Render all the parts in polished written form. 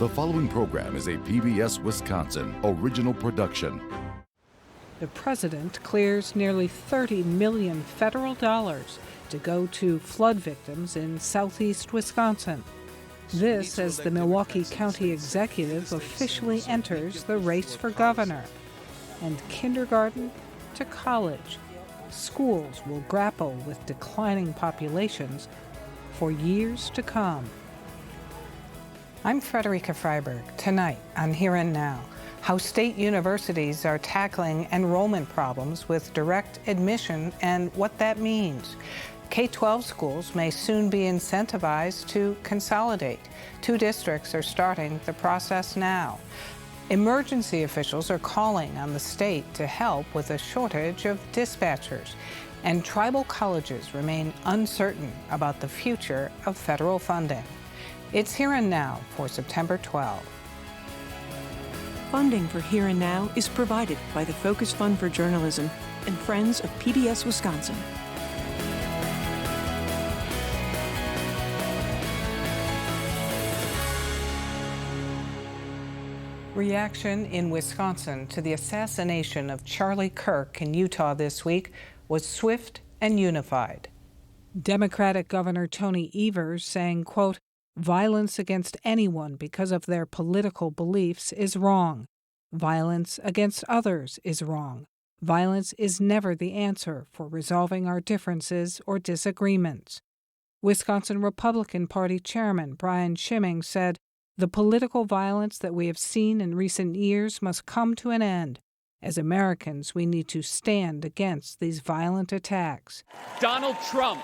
The following program is a PBS Wisconsin original production. The president clears nearly $30 million federal dollars to go to flood victims in southeast Wisconsin. This as the Milwaukee County executive officially enters the race for governor. And kindergarten to college, schools will grapple with declining populations for years to come. I'm Frederica Freiberg. Tonight on Here and Now, how state universities are tackling enrollment problems with direct admission and what that means. K-12 schools may soon be incentivized to consolidate. 2 districts are starting the process now. Emergency officials are calling on the state to help with a shortage of dispatchers. And tribal colleges remain uncertain about the future of federal funding. It's Here and Now for September 12. Funding for Here and Now is provided by the Focus Fund for Journalism and Friends of PBS Wisconsin. Reaction in Wisconsin to the assassination of Charlie Kirk in Utah this week was swift and unified. Democratic Governor Tony Evers saying, quote, "Violence against anyone because of their political beliefs is wrong. Violence against others is wrong. Violence is never the answer for resolving our differences or disagreements." Wisconsin Republican Party Chairman Brian Schimming said, "The political violence that we have seen in recent years must come to an end. As Americans, we need to stand against these violent attacks." Donald Trump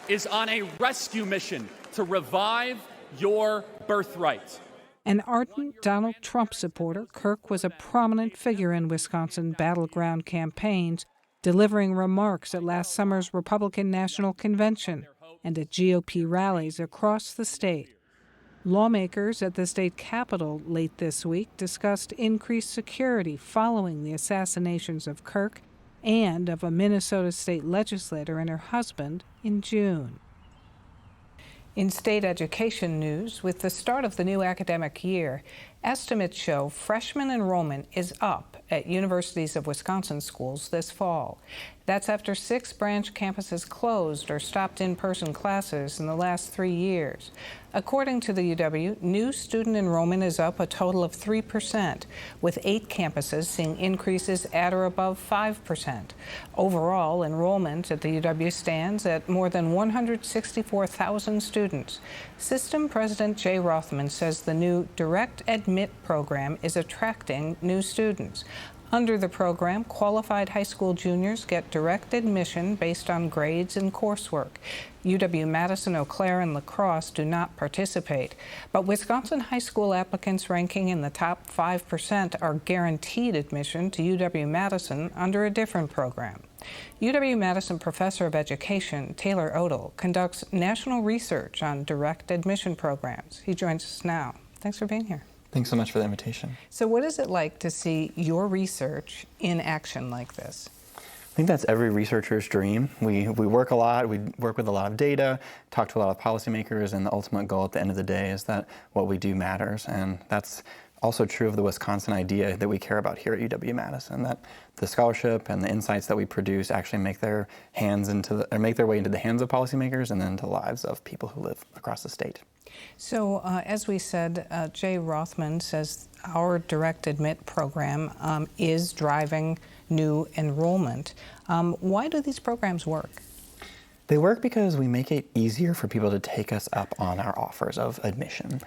is on a rescue mission to revive your birthright. An ardent Donald Trump supporter, Kirk was a prominent figure in Wisconsin battleground campaigns, delivering remarks at last summer's Republican National Convention and at GOP rallies across the state. Lawmakers at the state capitol late this week discussed increased security following the assassinations of Kirk and of a Minnesota state legislator and her husband in June. In state education news, with the start of the new academic year, estimates show freshman enrollment is up at universities of Wisconsin schools this fall. That's after 6 branch campuses closed or stopped in-person classes in the last 3 years. According to the UW, new student enrollment is up a total of 3%, with 8 campuses seeing increases at or above 5%. Overall, enrollment at the UW stands at more than 164,000 students. System President Jay Rothman says the new Direct Admit program is attracting new students. Under the program, qualified high school juniors get direct admission based on grades and coursework. UW-Madison, Eau Claire, and La Crosse do not participate. But Wisconsin high school applicants ranking in the top 5% are guaranteed admission to UW-Madison under a different program. UW-Madison professor of education, Taylor Odell, conducts national research on direct admission programs. He joins us now. Thanks for being here. Thanks so much for the invitation. So what is it like to see your research in action like this? I think that's every researcher's dream. We work a lot, we work with a lot of data, talk to a lot of policymakers, and the ultimate goal at the end of the day is that what we do matters. And that's also true of the Wisconsin idea that we care about here at UW-Madison, that the scholarship and the insights that we produce actually make their way into the hands of policymakers and then into the lives of people who live across the state. So, as we said, Jay Rothman says our Direct Admit program is driving new enrollment. Why do these programs work? They work because we make it easier for people to take us up on our offers of admission.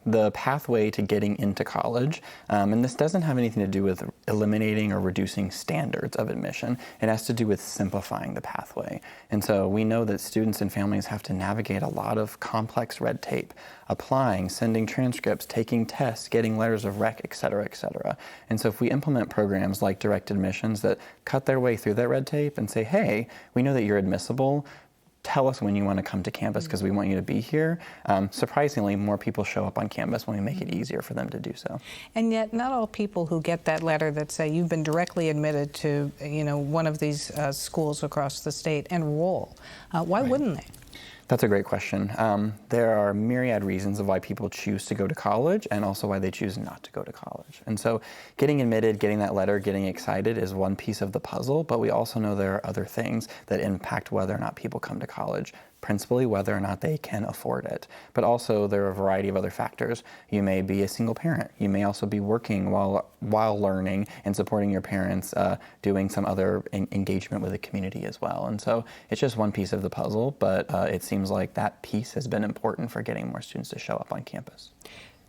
The pathway to getting into college, and this doesn't have anything to do with eliminating or reducing standards of admission. It has to do with simplifying the pathway. And so we know that students and families have to navigate a lot of complex red tape, applying, sending transcripts, taking tests, getting letters of rec, et cetera, et cetera. And so if we implement programs like direct admissions that cut their way through that red tape and say, hey, we know that you're admissible, tell us when you want to come to campus because we want you to be here. Surprisingly, more people show up on campus when we make it easier for them to do so. And yet, not all people who get that letter that say you've been directly admitted to, one of these schools across the state enroll. Why wouldn't they? That's a great question. There are myriad reasons of why people choose to go to college and also why they choose not to go to college. And so getting admitted, getting that letter, getting excited is one piece of the puzzle, but we also know there are other things that impact whether or not people come to college. Principally whether or not they can afford it. But also there are a variety of other factors. You may be a single parent. You may also be working while learning and supporting your parents, doing some other engagement with the community as well. And so it's just one piece of the puzzle, but it seems like that piece has been important for getting more students to show up on campus.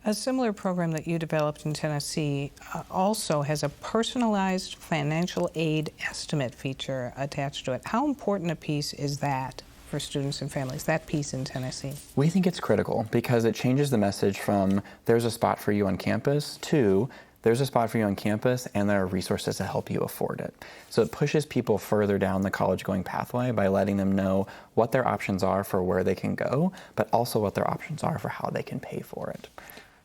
A similar program that you developed in Tennessee also has a personalized financial aid estimate feature attached to it. How important a piece is that for students and families, that piece in Tennessee? We think it's critical because it changes the message from there's a spot for you on campus to there's a spot for you on campus and there are resources to help you afford it. So it pushes people further down the college-going pathway by letting them know what their options are for where they can go, but also what their options are for how they can pay for it.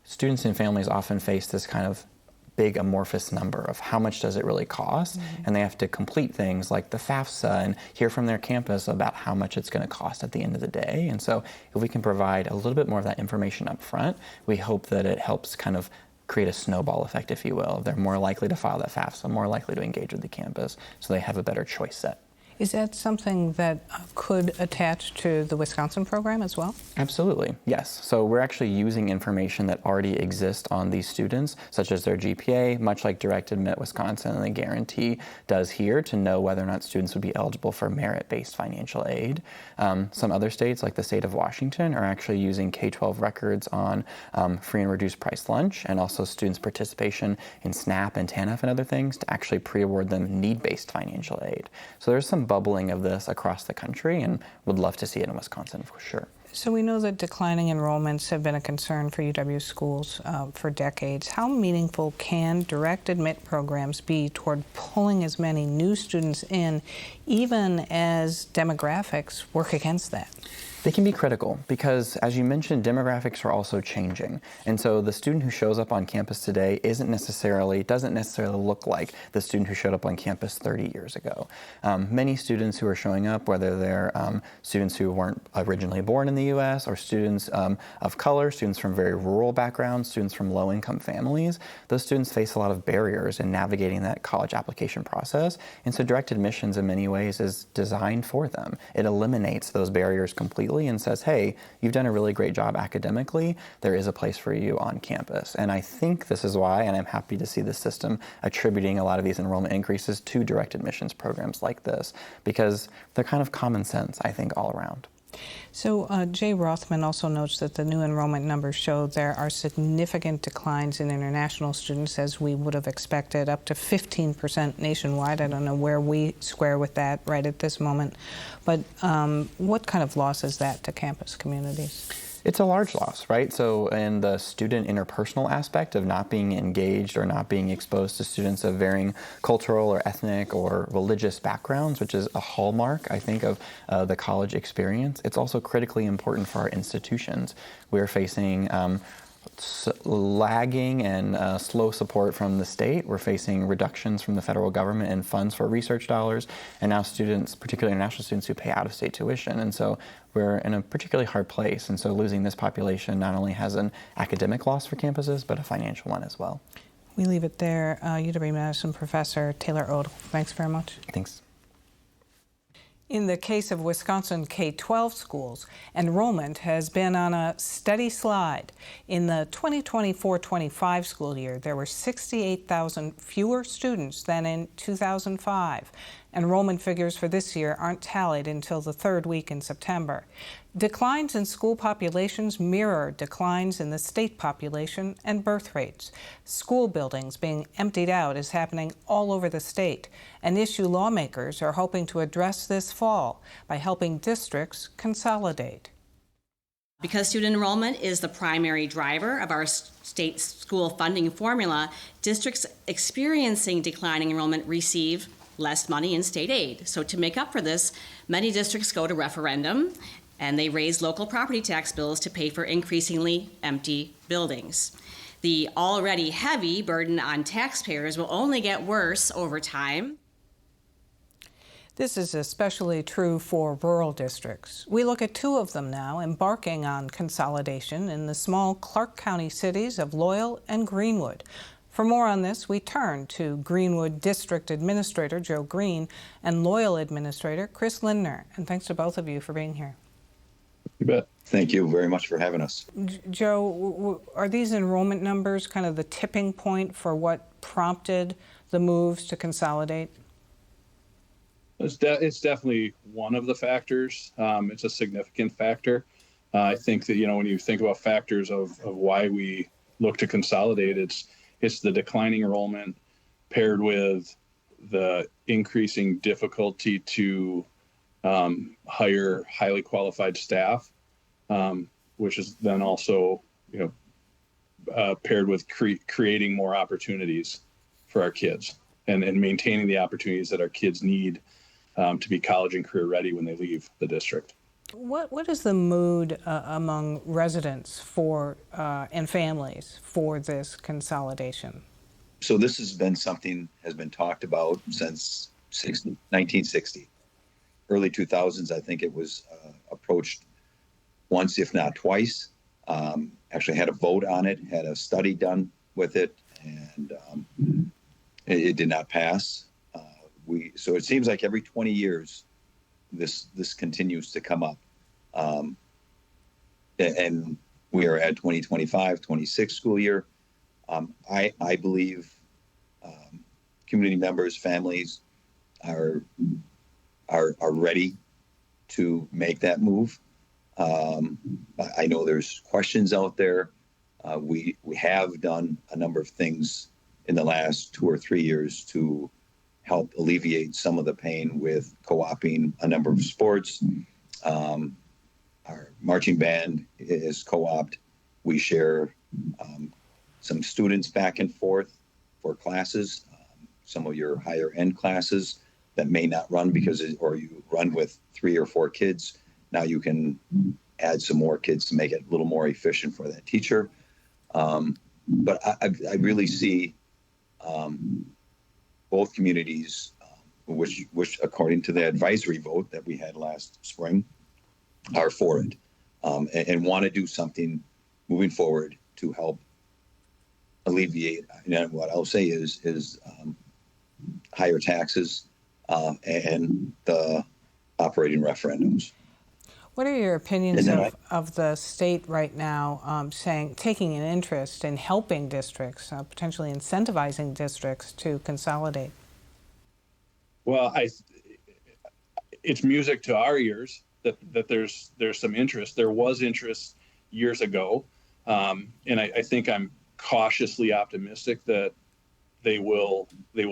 Students and families often face this kind of big amorphous number of how much does it really cost, and they have to complete things like the FAFSA and hear from their campus about how much it's going to cost at the end of the day. And so if we can provide a little bit more of that information up front, we hope that it helps kind of create a snowball effect, if you will. They're more likely to file that FAFSA, more likely to engage with the campus, so they have a better choice set. Is that something that could attach to the Wisconsin program as well? Absolutely, yes. So we're actually using information that already exists on these students, such as their GPA, much like Direct Admit Wisconsin and the Guarantee does here, to know whether or not students would be eligible for merit-based financial aid. Some other states, like the state of Washington, are actually using K-12 records on free and reduced price lunch, and also students' participation in SNAP and TANF and other things to actually pre-award them need-based financial aid. So there's some bubbling of this across the country, and would love to see it in Wisconsin for sure. So we know that declining enrollments have been a concern for UW schools for decades. How meaningful can direct admit programs be toward pulling as many new students in, even as demographics work against that? They can be critical because, as you mentioned, demographics are also changing. And so the student who shows up on campus today doesn't necessarily look like the student who showed up on campus 30 years ago. Many students who are showing up, whether they're students who weren't originally born in the U.S. or students of color, students from very rural backgrounds, students from low-income families, those students face a lot of barriers in navigating that college application process. And so direct admissions in many ways is designed for them. It eliminates those barriers completely and says, hey, you've done a really great job academically, there is a place for you on campus. And I think this is why, and I'm happy to see the system attributing a lot of these enrollment increases to direct admissions programs like this, because they're kind of common sense, I think, all around. So Jay Rothman also notes that the new enrollment numbers show there are significant declines in international students, as we would have expected, up to 15% nationwide. I don't know where we square with that right at this moment, but what kind of loss is that to campus communities? It's a large loss, right? So in the student interpersonal aspect of not being engaged or not being exposed to students of varying cultural or ethnic or religious backgrounds, which is a hallmark, I think, of the college experience, it's also critically important for our institutions. We're facing lagging and slow support from the state. We're facing reductions from the federal government in funds for research dollars, and now students, particularly international students, who pay out-of-state tuition. And so we're in a particularly hard place, and so losing this population not only has an academic loss for campuses, but a financial one as well. We leave it there. UW-Madison professor Taylor Odle, thanks very much. Thanks. In the case of Wisconsin K-12 schools, enrollment has been on a steady slide. In the 2024-25 school year, there were 68,000 fewer students than in 2005. Enrollment figures for this year aren't tallied until the third week in September. Declines in school populations mirror declines in the state population and birth rates. School buildings being emptied out is happening all over the state. And issue lawmakers are hoping to address this fall by helping districts consolidate. Because student enrollment is the primary driver of our state school funding formula, districts experiencing declining enrollment receive less money in state aid. So to make up for this, many districts go to referendum and they raise local property tax bills to pay for increasingly empty buildings. The already heavy burden on taxpayers will only get worse over time. This is especially true for rural districts. We look at two of them now embarking on consolidation in the small Clark County cities of Loyal and Greenwood. For more on this, we turn to Greenwood District Administrator Joe Green and Loyal Administrator Chris Lindner. And thanks to both of you for being here. You bet. Thank you very much for having us. Joe, are these enrollment numbers kind of the tipping point for what prompted the moves to consolidate? It's definitely one of the factors. It's a significant factor. I think that, when you think about factors of why we look to consolidate, it's the declining enrollment paired with the increasing difficulty to hire highly qualified staff, which is then also, paired with creating more opportunities for our kids and maintaining the opportunities that our kids need to be college and career ready when they leave the district. What is the mood among residents and families for this consolidation? So this has been talked about since 1960. Early 2000s, I think it was approached once, if not twice. Actually had a vote on it, had a study done with it, and it did not pass. So it seems like every 20 years, this continues to come up. And we are at 2025-26 school year. I believe community members, families are ready to make that move. I know there's questions out there. We have done a number of things in the last 2 or 3 years to help alleviate some of the pain with co-opting a number of sports. Our marching band is co-opted. We share some students back and forth for classes, some of your higher end classes that may not run or you run with 3 or 4 kids. Now you can add some more kids to make it a little more efficient for that teacher. But I really see both communities, which according to the advisory vote that we had last spring, are for it and want to do something moving forward to help alleviate. And what I'll say is higher taxes and the operating referendums. What are your opinions of the state right now taking an interest in helping districts, potentially incentivizing districts to consolidate? Well, it's music to our ears that there's some interest. There was interest years ago, and I think I'm cautiously optimistic that they will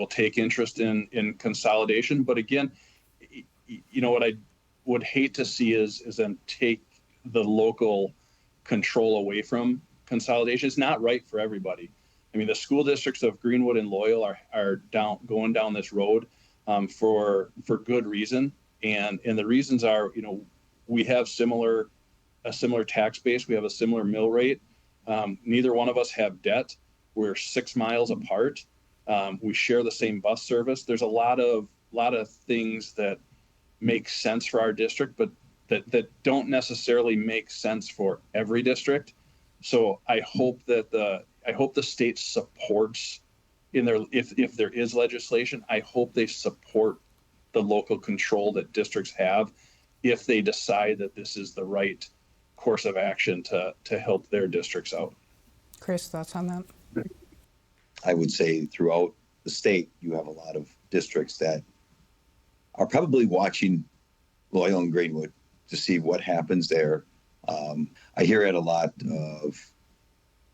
take interest in consolidation. But again, what I would hate to see is then take the local control away from consolidation. It's not right for everybody. I mean, the school districts of Greenwood and Loyal are going down this road for good reason, and the reasons are, we have a similar tax base, we have a similar mill rate. Neither one of us have debt. We're 6 miles apart. We share the same bus service. There's a lot of things that make sense for our district, but that don't necessarily make sense for every district. So I hope that the state supports if there is legislation, I hope they support the local control that districts have if they decide that this is the right course of action to help their districts out. Chris, thoughts on that? I would say throughout the state, you have a lot of districts that are probably watching Loyal and Greenwood to see what happens there. I hear at a lot of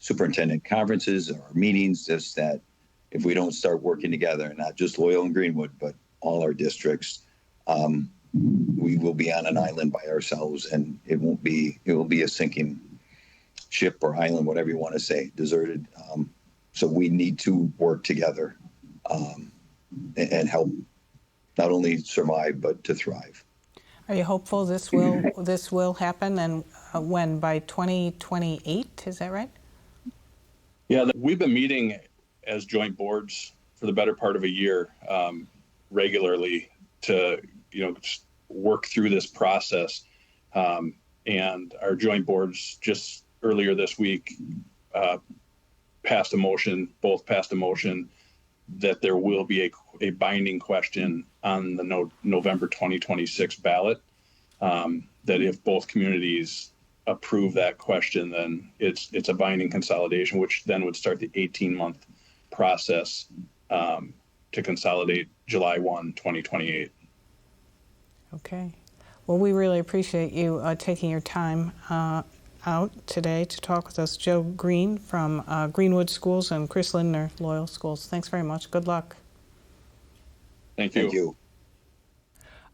superintendent conferences or meetings just that if we don't start working together, not just Loyal and Greenwood, but all our districts, we will be on an island by ourselves, and it will be a sinking ship or island, whatever you want to say, deserted. So we need to work together and help not only survive, but to thrive. Are you hopeful this will happen, and when, by 2028, is that right? Yeah, we've been meeting as joint boards for the better part of a year regularly to just work through this process. And our joint boards just earlier this week both passed a motion that there will be a binding question on the November 2026 ballot. That if both communities approve that question, then it's a binding consolidation, which then would start the 18-month process to consolidate July 1, 2028. Okay. Well, we really appreciate you taking your time out today to talk with us. Joe Green from Greenwood Schools and Chris Lindner, Loyal Schools. Thanks very much. Good luck. Thank you. Thank you.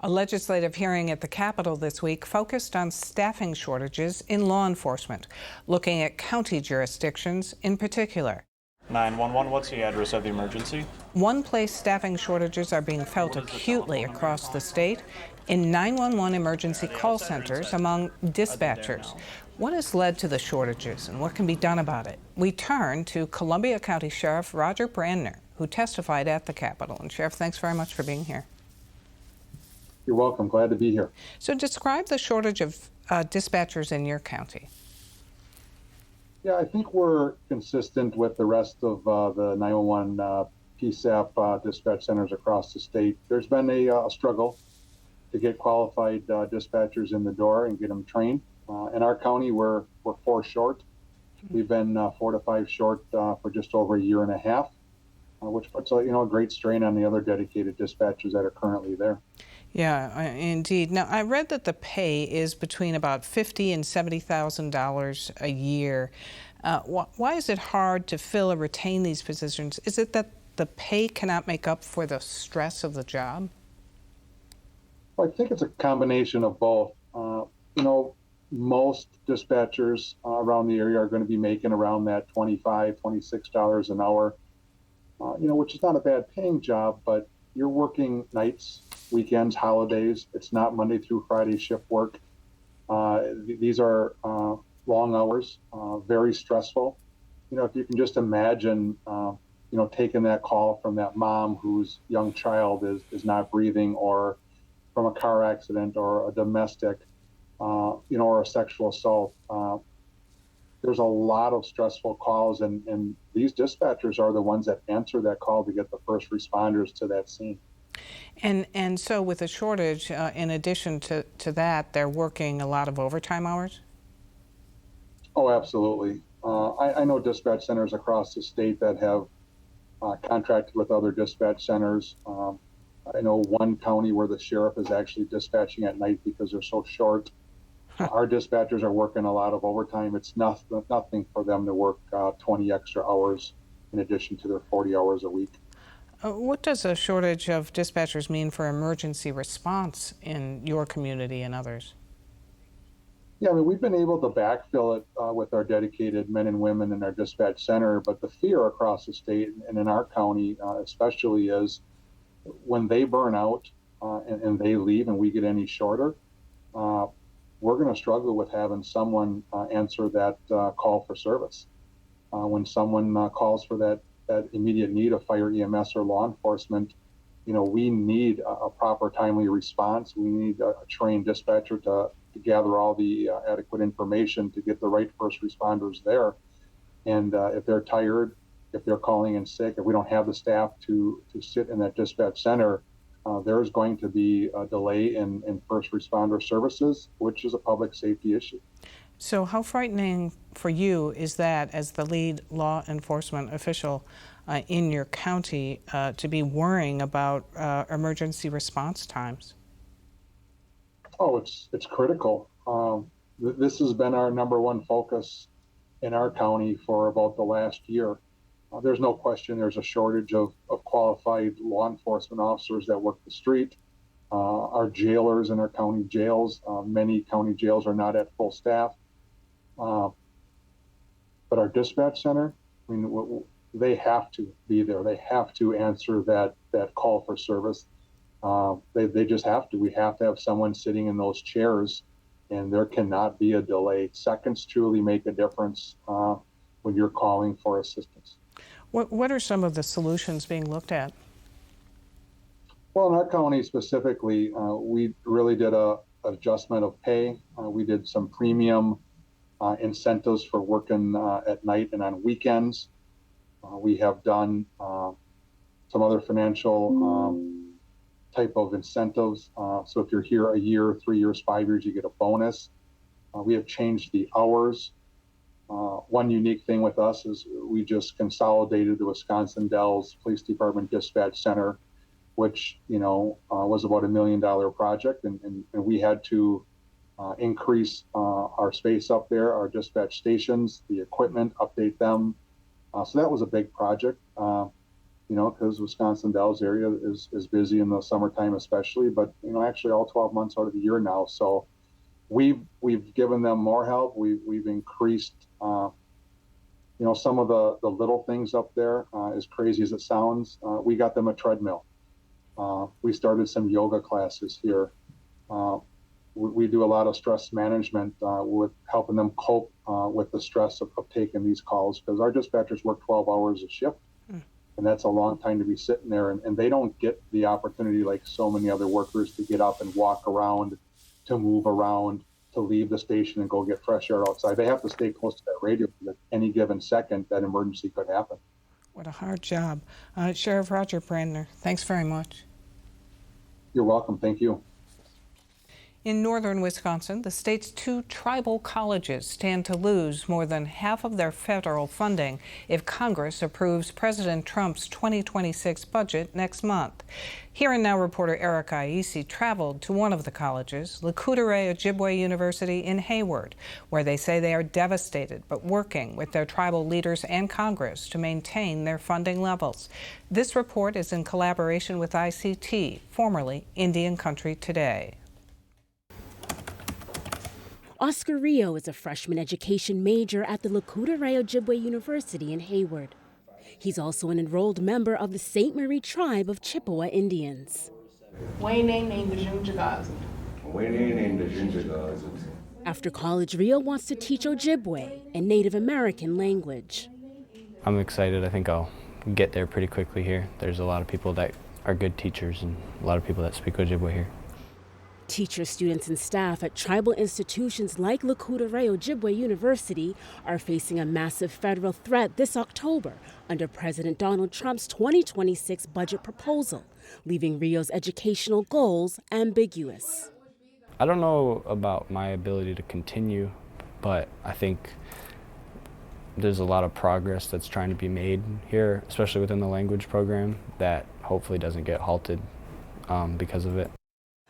A legislative hearing at the Capitol this week focused on staffing shortages in law enforcement, looking at county jurisdictions in particular. 911, what's the address of the emergency? One place staffing shortages are being felt acutely across the state in 911 emergency call centers among dispatchers. What has led to the shortages and what can be done about it? We turn to Columbia County Sheriff Roger Brandner, who testified at the Capitol. And Sheriff, thanks very much for being here. You're welcome. Glad to be here. So describe the shortage of dispatchers in your county. Yeah, I think we're consistent with the rest of the 911 PSAP dispatch centers across the state. There's been a struggle to get qualified dispatchers in the door and get them trained. In our county, we're 4 short. We've been 4 to 5 short for just over a year and a half, which puts a great strain on the other dedicated dispatchers that are currently there. Yeah, indeed. Now, I read that the pay is between about $50,000 and $70,000 a year. Why is it hard to fill or retain these positions? Is it that the pay cannot make up for the stress of the job? Well, I think it's a combination of both. Most dispatchers around the area are going to be making around that $25, $26 an hour, which is not a bad paying job, but you're working nights, weekends, holidays. It's not Monday through Friday shift work. These are long hours, very stressful. If you can just imagine, taking that call from that mom whose young child is not breathing, or from a car accident or a domestic, or a sexual assault. There's a lot of stressful calls, and these dispatchers are the ones that answer that call to get the first responders to that scene. And so with a shortage, in addition to that, they're working a lot of overtime hours? Oh, absolutely. I know dispatch centers across the state that have contracted with other dispatch centers. I know one county where the sheriff is actually dispatching at night because they're so short. Our dispatchers are working a lot of overtime. It's nothing for them to work 20 extra hours in addition to their 40 hours a week. What does a shortage of dispatchers mean for emergency response in your community and others? Yeah, we've been able to backfill it with our dedicated men and women in our dispatch center, but the fear across the state and in our county especially is when they burn out and they leave and we get any shorter, we're going to struggle with having someone answer that call for service. When someone calls for that immediate need of fire, EMS, or law enforcement, we need a proper, timely response. We need a trained dispatcher to gather all the adequate information to get the right first responders there. And if they're tired, if they're calling in sick, if we don't have the staff to sit in that dispatch center, there's going to be a delay in first responder services, which is a public safety issue. So how frightening for you is that, as the lead law enforcement official in your county, to be worrying about emergency response times? Oh, it's critical. This has been our number one focus in our county for about the last year. There's no question there's a shortage of qualified law enforcement officers that work the street. Our jailers in our county jails, many county jails are not at full staff. But our dispatch center, they have to be there. They have to answer that call for service. They just have to. We have to have someone sitting in those chairs, and there cannot be a delay. Seconds truly make a difference when you're calling for assistance. What are some of the solutions being looked at? Well, in our county specifically, we really did a adjustment of pay. We did some premium incentives for working at night and on weekends. We have done some other financial type of incentives. So if you're here a year, 3 years, 5 years, you get a bonus. We have changed the hours. One unique thing with us is we just consolidated the Wisconsin Dells Police Department Dispatch Center, which was about $1 million project, and we had to increase our space up there, our dispatch stations, the equipment, update them. So that was a big project, because Wisconsin Dells area is busy in the summertime especially, but actually all 12 months out of the year now. So we've given them more help. We've increased some of the little things up there, as crazy as it sounds. We got them a treadmill. We started some yoga classes here. We do a lot of stress management with helping them cope with the stress of taking these calls, because our dispatchers work 12 hours a shift, and that's a long time to be sitting there. And they don't get the opportunity, like so many other workers, to get up and walk around, to move around, to leave the station and go get fresh air outside. They have to stay close to that radio because at any given second, that emergency could happen. What a hard job. Sheriff Roger Brandner, thanks very much. You're welcome. Thank you. In northern Wisconsin, the state's 2 tribal colleges stand to lose more than half of their federal funding if Congress approves President Trump's 2026 budget next month. Here and Now reporter Erica Aisi traveled to one of the colleges, Lakota Ojibwe University in Hayward, where they say they are devastated but working with their tribal leaders and Congress to maintain their funding levels. This report is in collaboration with ICT, formerly Indian Country Today. Oscar Rio is a freshman education major at the Lakota Ojibwe University in Hayward. He's also an enrolled member of the St. Marie tribe of Chippewa Indians. After college, Rio wants to teach Ojibwe, a Native American language. I'm excited. I think I'll get there pretty quickly here. There's a lot of people that are good teachers and a lot of people that speak Ojibwe here. Teachers, students, and staff at tribal institutions like Lakota Ojibwe University are facing a massive federal threat this October under President Donald Trump's 2026 budget proposal, leaving Rio's educational goals ambiguous. I don't know about my ability to continue, but I think there's a lot of progress that's trying to be made here, especially within the language program, that hopefully doesn't get halted because of it.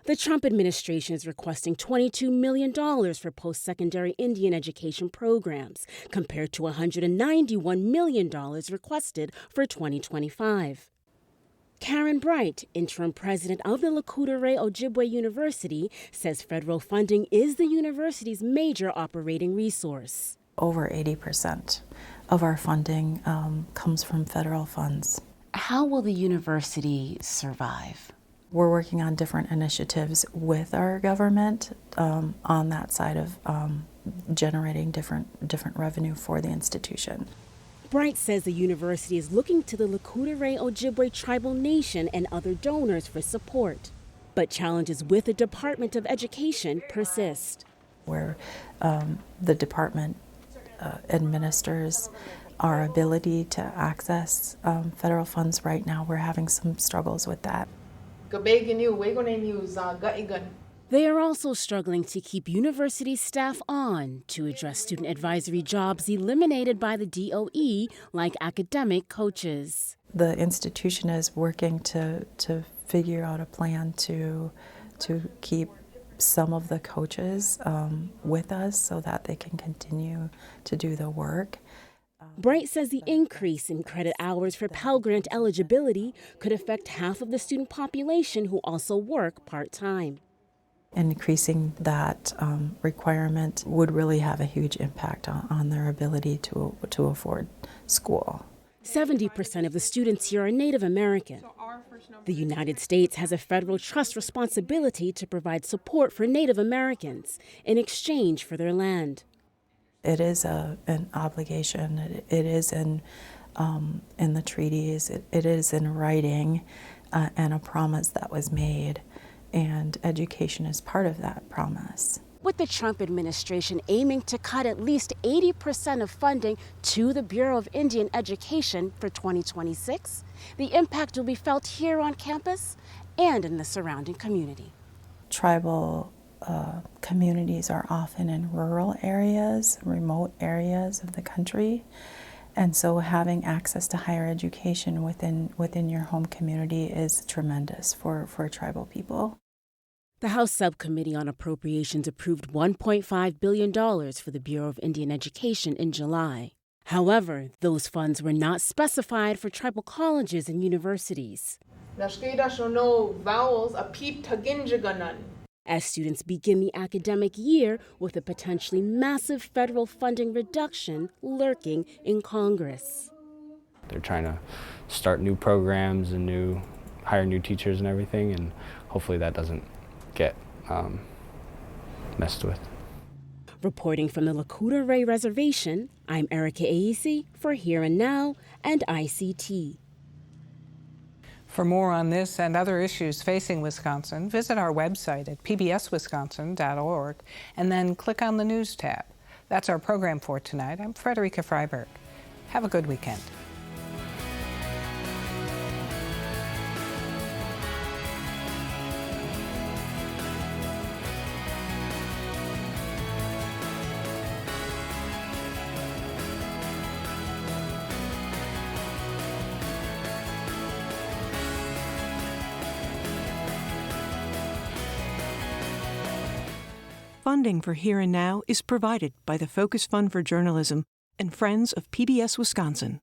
The Trump administration is requesting $22 million for post-secondary Indian education programs, compared to $191 million requested for 2025. Karen Bright, interim president of the Lakota Ojibwe University, says federal funding is the university's major operating resource. Over 80% of our funding comes from federal funds. How will the university survive? We're working on different initiatives with our government on that side of generating different revenue for the institution. Bright says the university is looking to the Lakota Ojibwe tribal nation and other donors for support. But challenges with the Department of Education persist. Where the department administers our ability to access federal funds right now, we're having some struggles with that. They are also struggling to keep university staff on to address student advisory jobs eliminated by the DOE, like academic coaches. The institution is working to figure out a plan to keep some of the coaches with us so that they can continue to do the work. Bright says the increase in credit hours for Pell Grant eligibility could affect half of the student population who also work part-time. Increasing that requirement would really have a huge impact on their ability to afford school. 70% of the students here are Native American. The United States has a federal trust responsibility to provide support for Native Americans in exchange for their land. It is an obligation. It is in the treaties. It is in writing. and a promise that was made, and education is part of that promise. With the Trump administration aiming to cut at least 80% of funding to the Bureau of Indian Education for 2026, the impact will be felt here on campus and in the surrounding community. Tribal communities are often in rural areas, remote areas of the country, and so having access to higher education within your home community is tremendous for tribal people. The House Subcommittee on Appropriations approved $1.5 billion for the Bureau of Indian Education in July. However, those funds were not specified for tribal colleges and universities. As students begin the academic year with a potentially massive federal funding reduction lurking in Congress. They're trying to start new programs and hire new teachers and everything, and hopefully that doesn't get messed with. Reporting from the Lakota Ray Reservation, I'm Erica Aisi for Here and Now and ICT. For more on this and other issues facing Wisconsin, visit our website at pbswisconsin.org and then click on the News tab. That's our program for tonight. I'm Frederica Freiberg. Have a good weekend. Funding for Here and Now is provided by the Focus Fund for Journalism and Friends of PBS Wisconsin.